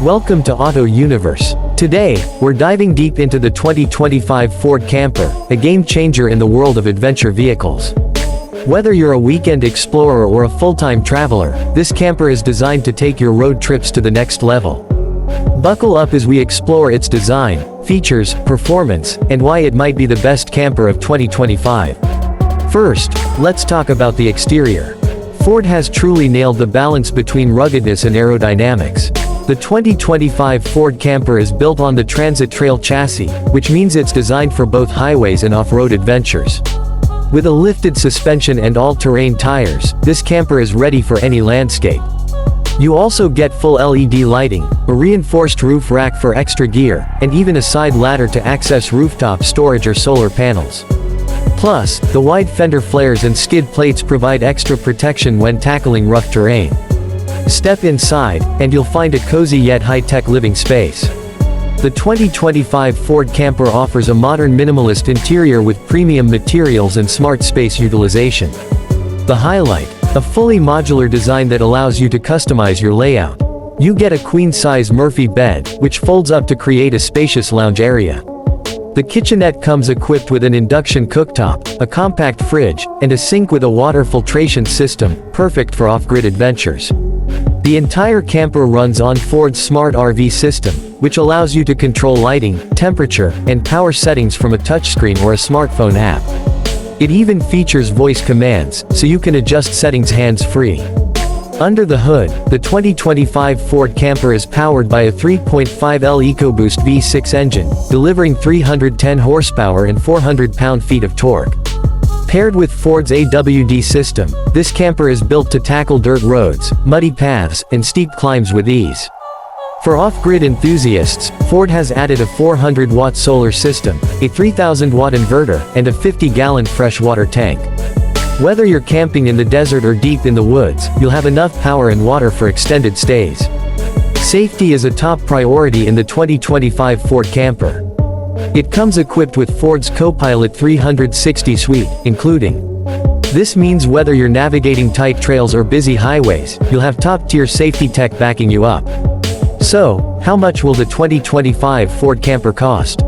Welcome to Auto Universe. Today, we're diving deep into the 2025 Ford Camper, a game changer in the world of adventure vehicles. Whether you're a weekend explorer or a full-time traveler, this camper is designed to take your road trips to the next level. Buckle up as we explore its design, features, performance, and why it might be the best camper of 2025. First, let's talk about the exterior. Ford has truly nailed the balance between ruggedness and aerodynamics. The 2025 Ford Camper is built on the Transit Trail chassis, which means it's designed for both highways and off-road adventures. With a lifted suspension and all-terrain tires, this camper is ready for any landscape. You also get full LED lighting, a reinforced roof rack for extra gear, and even a side ladder to access rooftop storage or solar panels. Plus, the wide fender flares and skid plates provide extra protection when tackling rough terrain. Step inside, and you'll find a cozy yet high-tech living space. The 2025 Ford Camper offers a modern minimalist interior with premium materials and smart space utilization. The highlight: a fully modular design that allows you to customize your layout. You get a queen-size Murphy bed, which folds up to create a spacious lounge area. The kitchenette comes equipped with an induction cooktop, a compact fridge, and a sink with a water filtration system, perfect for off-grid adventures. The entire camper runs on Ford's Smart RV system, which allows you to control lighting, temperature, and power settings from a touchscreen or a smartphone app. It even features voice commands, so you can adjust settings hands-free. Under the hood, the 2025 Ford Camper is powered by a 3.5L EcoBoost V6 engine, delivering 310 horsepower and 400 pound-feet of torque. Paired with Ford's AWD system, this camper is built to tackle dirt roads, muddy paths, and steep climbs with ease. For off-grid enthusiasts, Ford has added a 400-watt solar system, a 3,000-watt inverter, and a 50-gallon freshwater tank. Whether you're camping in the desert or deep in the woods, you'll have enough power and water for extended stays. Safety is a top priority in the 2025 Ford Camper. It comes equipped with Ford's Copilot 360 suite, including. This means whether you're navigating tight trails or busy highways, you'll have top-tier safety tech backing you up. So, how much will the 2025 Ford Camper cost?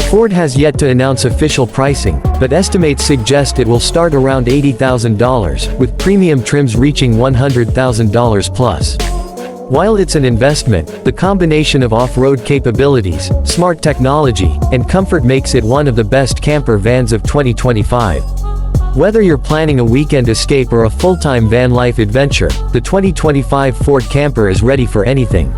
Ford has yet to announce official pricing, but estimates suggest it will start around $80,000, with premium trims reaching $100,000 plus. While it's an investment, the combination of off-road capabilities, smart technology, and comfort makes it one of the best camper vans of 2025. Whether you're planning a weekend escape or a full-time van life adventure, the 2025 Ford Camper is ready for anything.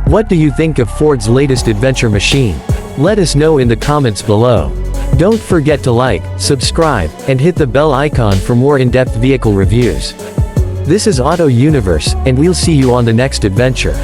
What do you think of Ford's latest adventure machine? Let us know in the comments below. Don't forget to like, subscribe, and hit the bell icon for more in-depth vehicle reviews. This is Auto Universe, and we'll see you on the next adventure.